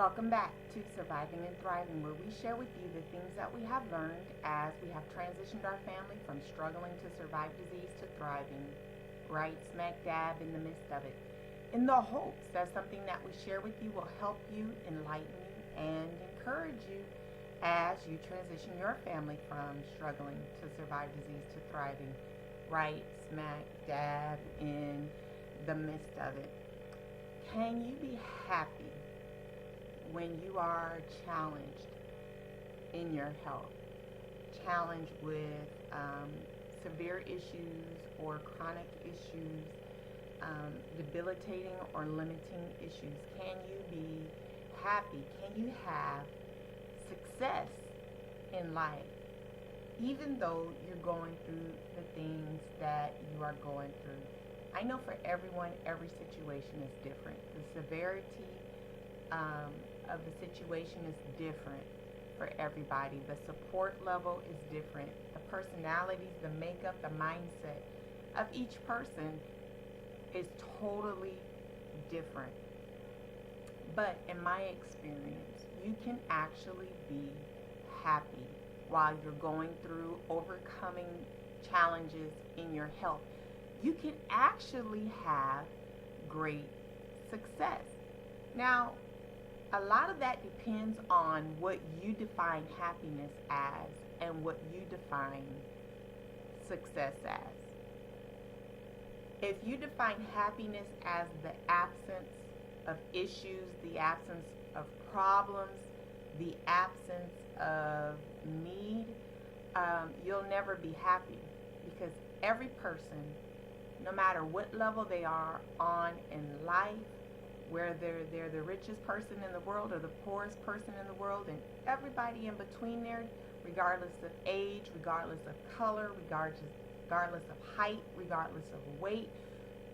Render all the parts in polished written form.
Welcome back to Surviving and Thriving, where we share with you the things that we have learned as we have transitioned our family from struggling to survive disease to thriving, right smack dab in the midst of it, in the hopes that something that we share with you will help you, enlighten you, and encourage you as you transition your family from struggling to survive disease to thriving, right smack dab in the midst of it. Can you be happy when you are challenged in your health, challenged with severe issues or chronic issues, debilitating or limiting issues? Can you be happy? Can you have success in life, even though you're going through the things that you are going through? I know for everyone, every situation is different. The severity of the situation is different for everybody. The support level is different. The personalities, the makeup, the mindset of each person is totally different. But in my experience, you can actually be happy while you're going through overcoming challenges in your health. You can actually have great success. Now, a lot of that depends on what you define happiness as and what you define success as. If you define happiness as the absence of issues, the absence of problems, the absence of need, you'll never be happy, because every person, no matter what level they are on in life, whether they're the richest person in the world or the poorest person in the world, and everybody in between there, regardless of age, regardless of color, regardless of height, regardless of weight,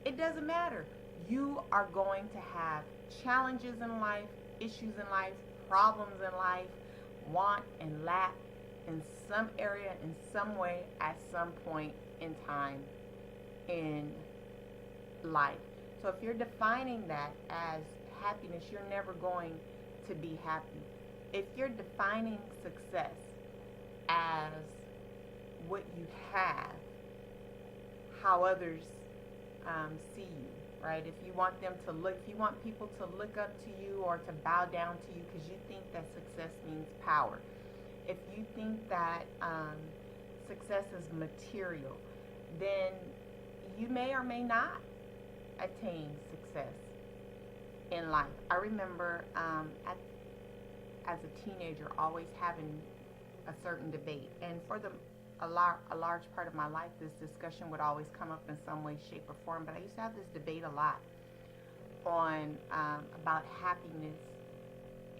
it doesn't matter. You are going to have challenges in life, issues in life, problems in life, want and lack in some area, in some way, at some point in time in life. So if you're defining that as happiness, you're never going to be happy. If you're defining success as what you have, how others see you, right? If you want people to look up to you or to bow down to you because you think that success means power. If you think that success is material, then you may or may not attain success in life. I remember as a teenager always having a certain debate, and for a large part of my life this discussion would always come up in some way, shape, or form. But I used to have this debate a lot on about happiness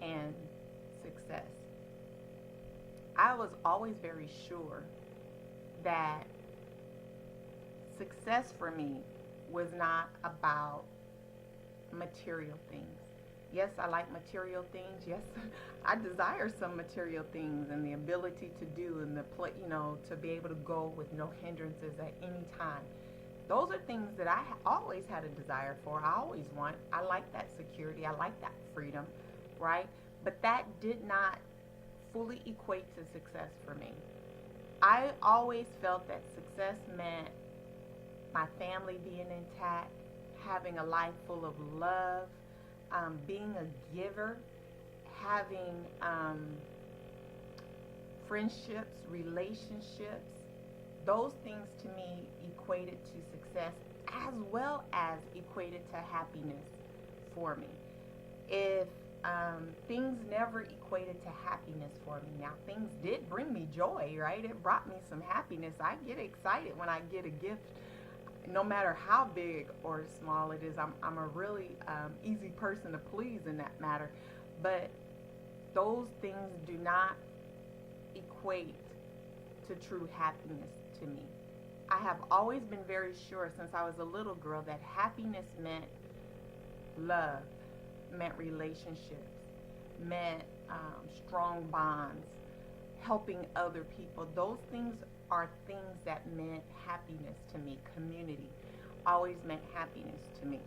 and success. I was always very sure that success for me was not about material things. Yes, I like material things. Yes, I desire some material things and the ability to do and to be able to go with no hindrances at any time. Those are things that I always had a desire for. I always want. I like that security. I like that freedom, right? But that did not fully equate to success for me. I always felt that success meant my family being intact, having a life full of love, being a giver, having friendships, relationships. Those things to me equated to success, as well as equated to happiness for me. If things never equated to happiness for me. Now, things did bring me joy, right? It brought me some happiness. I get excited when I get a gift, no matter how big or small it is. I'm a really easy person to please in that matter. But those things do not equate to true happiness to me. I have always been very sure since I was a little girl that happiness meant love, meant relationships, meant strong bonds, helping other people. Those things are things that meant happiness to me. Community always meant happiness to me.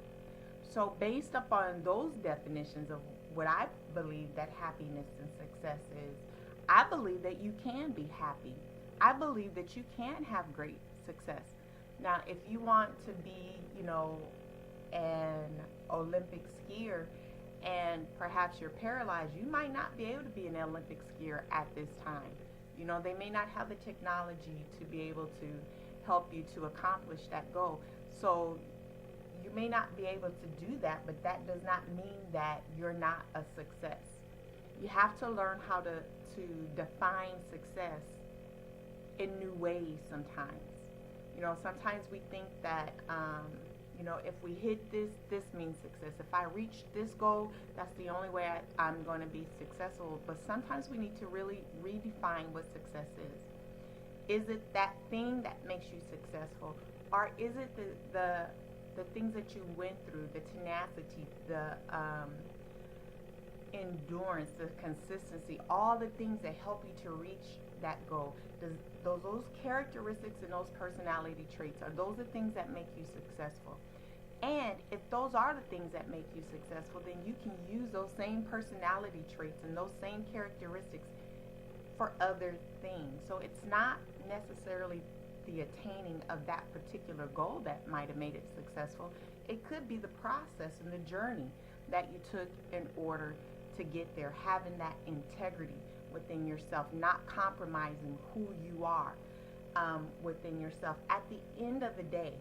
So based upon those definitions of what I believe that happiness and success is, I believe that you can be happy. I believe that you can have great success. Now, if you want to be, an Olympic skier and perhaps you're paralyzed, you might not be able to be an Olympic skier at this time. They may not have the technology to be able to help you to accomplish that goal. So you may not be able to do that, but that does not mean that you're not a success. You have to learn how to define success in new ways sometimes. Sometimes we think that, if we hit this means success. If I reach this goal, that's the only way I'm going to be successful. But sometimes we need to really redefine what success is. Is it that thing that makes you successful? Or is it the things that you went through, the tenacity, the endurance, the consistency, all the things that help you to reach that goal? Those characteristics and those personality traits, are those the things that make you successful? And if those are the things that make you successful, then you can use those same personality traits and those same characteristics for other things. So it's not necessarily the attaining of that particular goal that might have made it successful. It could be the process and the journey that you took in order to get there, having that integrity within yourself, not compromising who you are within yourself. At the end of the day,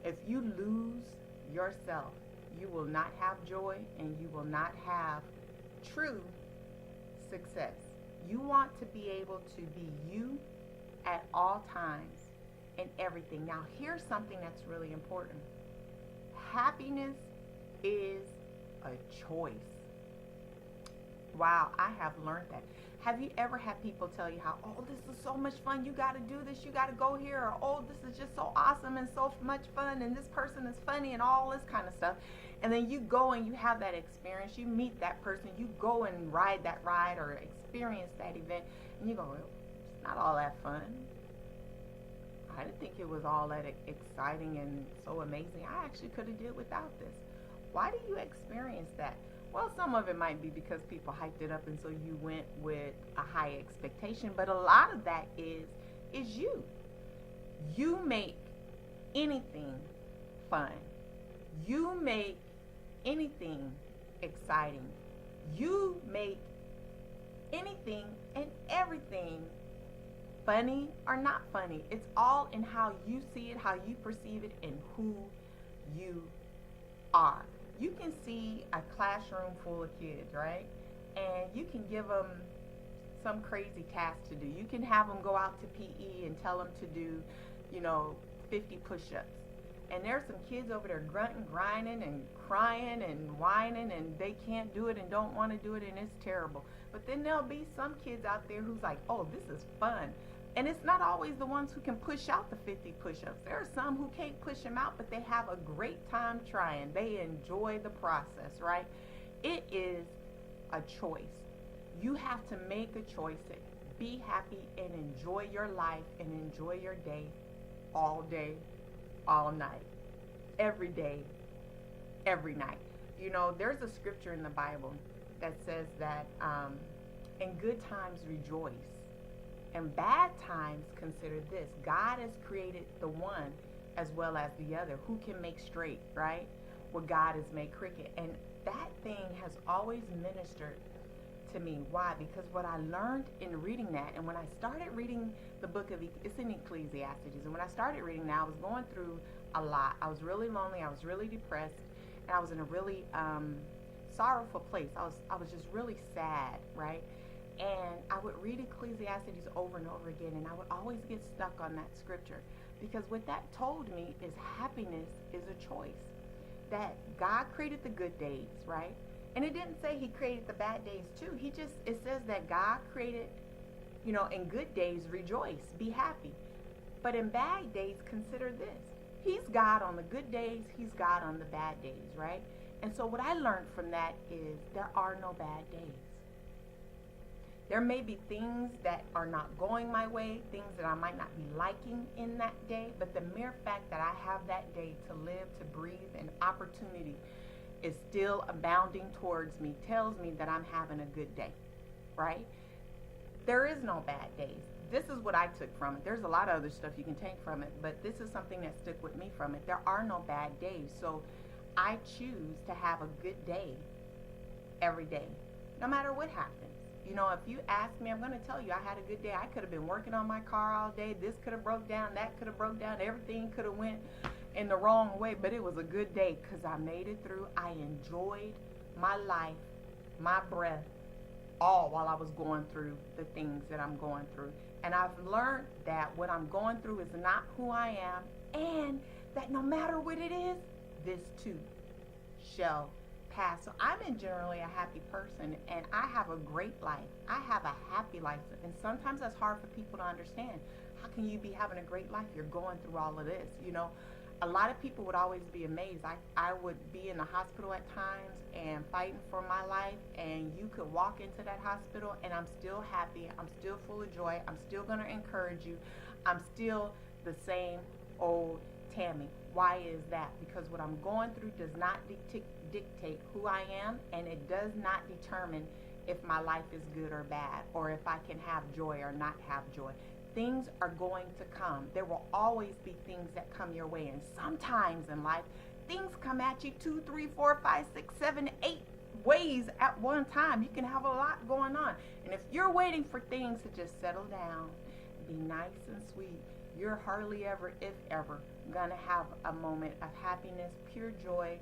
if you lose yourself, you will not have joy and you will not have true success. You want to be able to be you at all times in everything. Now, here's something that's really important. Happiness is a choice. Wow, I have learned that. Have you ever had people tell you how, oh, this is so much fun, you got to do this, you got to go here, or oh, this is just so awesome and so much fun, and this person is funny and all this kind of stuff. And then you go and you have that experience, you meet that person, you go and ride that ride or experience that event, and you go, well, it's not all that fun. I didn't think it was all that exciting and so amazing. I actually could have did without this. Why do you experience that? Well, some of it might be because people hyped it up and so you went with a high expectation, but a lot of that is you. You make anything fun. You make anything exciting. You make anything and everything funny or not funny. It's all in how you see it, how you perceive it, and who you are. You can see a classroom full of kids, right? And you can give them some crazy task to do. You can have them go out to PE and tell them to do, 50 push-ups. And there's some kids over there grunting, grinding, and crying and whining, and they can't do it and don't want to do it, and it's terrible. But then there'll be some kids out there who's like, oh, this is fun. And it's not always the ones who can push out the 50 push-ups. There are some who can't push them out, but they have a great time trying. They enjoy the process, right? It is a choice. You have to make a choice to be happy and enjoy your life and enjoy your day, all night, every day, every night. There's a scripture in the Bible that says that in good times rejoice. In bad times, consider this. God has created the one as well as the other. Who can make straight, right? What God has made crooked. And that thing has always ministered to me. Why? Because what I learned in reading that, and when I started reading the book of, it's in Ecclesiastes, and when I started reading that, I was going through a lot. I was really lonely. I was really depressed. And I was in a really sorrowful place. I was just really sad, right? And I would read Ecclesiastes over and over again, and I would always get stuck on that scripture. Because what that told me is happiness is a choice. That God created the good days, right? And it didn't say he created the bad days too. It says that God created, in good days, rejoice, be happy. But in bad days, consider this. He's God on the good days, he's God on the bad days, right? And so what I learned from that is there are no bad days. There may be things that are not going my way, things that I might not be liking in that day, but the mere fact that I have that day to live, to breathe, an opportunity is still abounding towards me tells me that I'm having a good day, right? There is no bad days. This is what I took from it. There's a lot of other stuff you can take from it, but this is something that stuck with me from it. There are no bad days. So I choose to have a good day every day, no matter what happens. If you ask me, I'm going to tell you I had a good day. I could have been working on my car all day. This could have broke down. That could have broke down. Everything could have went in the wrong way, but it was a good day because I made it through. I enjoyed my life, my breath, all while I was going through the things that I'm going through. And I've learned that what I'm going through is not who I am, and that no matter what it is, this too shall pass. So I'm generally a happy person, and I have a great life. I have a happy life, and sometimes that's hard for people to understand. How can you be having a great life? You're going through all of this, A lot of people would always be amazed. I would be in the hospital at times and fighting for my life, and you could walk into that hospital and I'm still happy. I'm still full of joy. I'm still going to encourage you. I'm still the same old Tammy. Why is that? Because what I'm going through does not dictate who I am, and it does not determine if my life is good or bad, or if I can have joy or not have joy. Things are going to come. There will always be things that come your way. And sometimes in life, things come at you 2, 3, 4, 5, 6, 7, 8 ways at one time. You can have a lot going on. And if you're waiting for things to just settle down, be nice and sweet, you're hardly ever, if ever, going to have a moment of happiness, pure joy,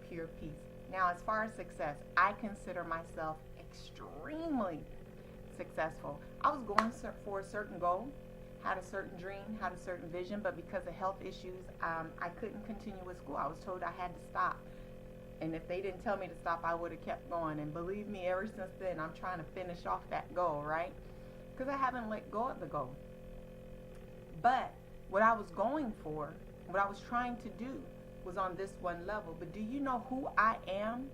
pure peace. Now, as far as success, I consider myself extremely successful. I was going for a certain goal, had a certain dream, had a certain vision, but because of health issues, I couldn't continue with school. I was told I had to stop. And if they didn't tell me to stop, I would have kept going. And believe me, ever since then, I'm trying to finish off that goal, right? Because I haven't let go of the goal. But what I was going for, what I was trying to do, was on this one level. But do you know who I am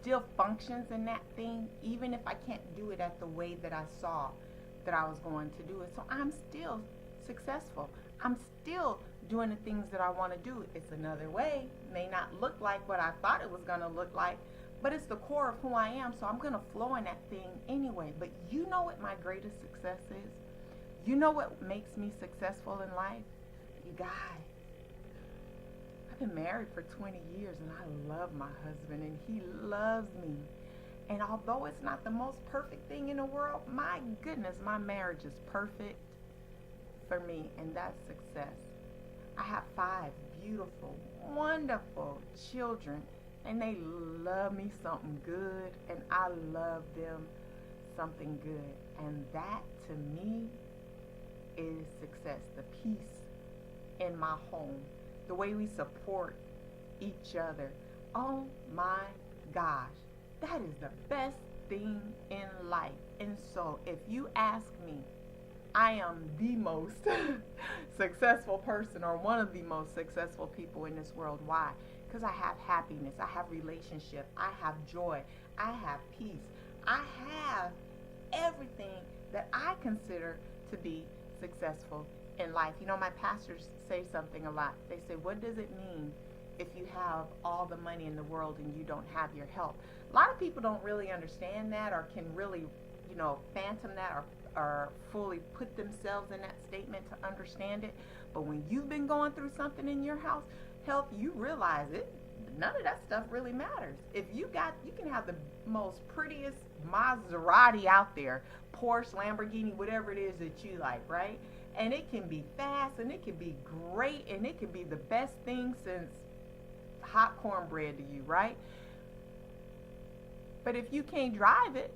still functions in that thing, even if I can't do it at the way that I saw that I was going to do it? So I'm still successful. I'm still doing the things that I want to do. It's another way. May not look like what I thought it was going to look like, but it's the core of who I am, so I'm going to flow in that thing anyway. But you know what my greatest success is? You know what makes me successful in life? You guys, I've been married for 20 years, and I love my husband, and he loves me. And although it's not the most perfect thing in the world, my goodness, my marriage is perfect for me, and that's success. I have 5 beautiful, wonderful children, and they love me something good, and I love them something good. And that, to me, is success. The peace in my home, the way we support each other. Oh my gosh, that is the best thing in life. And so if you ask me, I am the most successful person, or one of the most successful people in this world. Why? Because I have happiness, I have relationship, I have joy, I have peace, I have everything that I consider to be successful in life. My pastors say something a lot. They say, what does it mean if you have all the money in the world and you don't have your health? A lot of people don't really understand that, or can really, phantom that, or fully put themselves in that statement to understand it. But when you've been going through something in your health, you realize it. None of that stuff really matters. If you can have the most prettiest Maserati out there, Porsche, Lamborghini, whatever it is that you like, right? And it can be fast, and it can be great, and it can be the best thing since hot cornbread to you, right? But if you can't drive it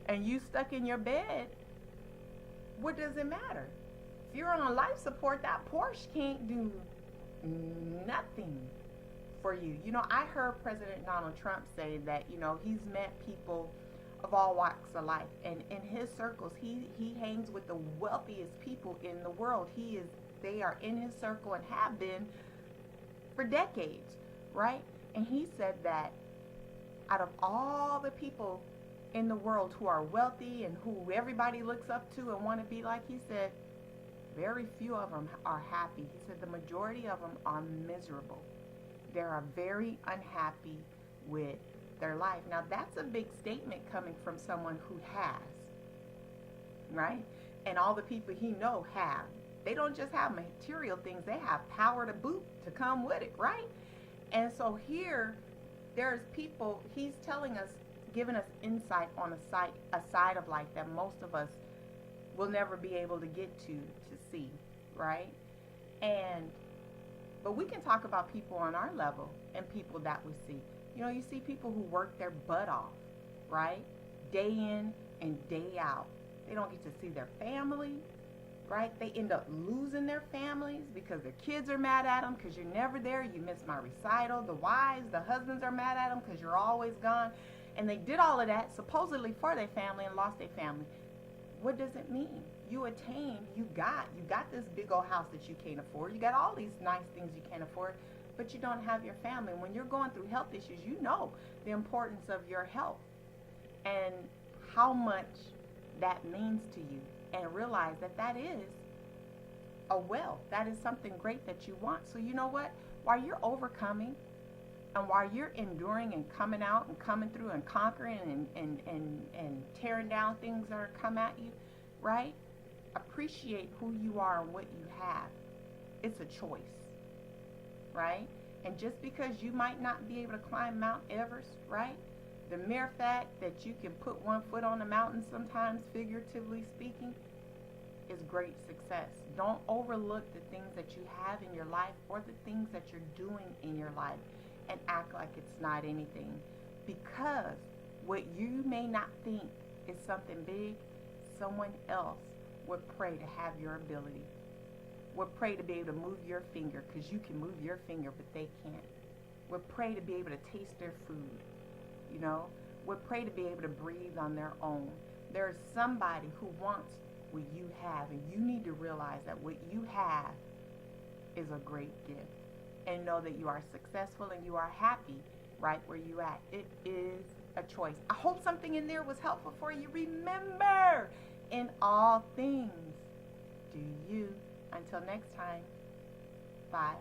and you stuck in your bed, what does it matter? If you're on life support, that Porsche can't do nothing for you. I heard President Donald Trump say that, he's met people of all walks of life, and in his circles, he hangs with the wealthiest people in the world. They are in his circle and have been for decades, right? And he said that out of all the people in the world who are wealthy and who everybody looks up to and want to be like, he said, very few of them are happy. He said the majority of them are miserable. They are very unhappy, with their life. Now, that's a big statement coming from someone who has, right? And all the people he know have. They don't just have material things, they have power to boot to come with it, right? And so here, there's people, he's telling us, giving us insight on a side of life that most of us will never be able to get to see, right? And but we can talk about people on our level and people that we see. You know, you see people who work their butt off, right? Day in and day out. They don't get to see their family, right? They end up losing their families because their kids are mad at them because you're never there. You missed my recital. The wives, the husbands are mad at them because you're always gone. And they did all of that supposedly for their family and lost their family. What does it mean? You attained, you got this big old house that you can't afford. You got all these nice things you can't afford, but you don't have your family. When you're going through health issues, you know the importance of your health and how much that means to you, and realize that that is a wealth. That is something great that you want. So you know what? While you're overcoming and while you're enduring and coming out and coming through and conquering and tearing down things that are come at you, right? Appreciate who you are and what you have. It's a choice, right? And just because you might not be able to climb Mount Everest, right? The mere fact that you can put one foot on the mountain sometimes, figuratively speaking, is great success. Don't overlook the things that you have in your life or the things that you're doing in your life and act like it's not anything. Because what you may not think is something big, someone else would pray to have your ability, would pray to be able to move your finger, because you can move your finger but they can't, would pray to be able to taste their food, you know, would pray to be able to breathe on their own. There's somebody who wants what you have, and you need to realize that what you have is a great gift, and know that you are successful and you are happy right where you at. It is a choice. I hope something in there was helpful for you. Remember, in all things, do you. Until next time, bye.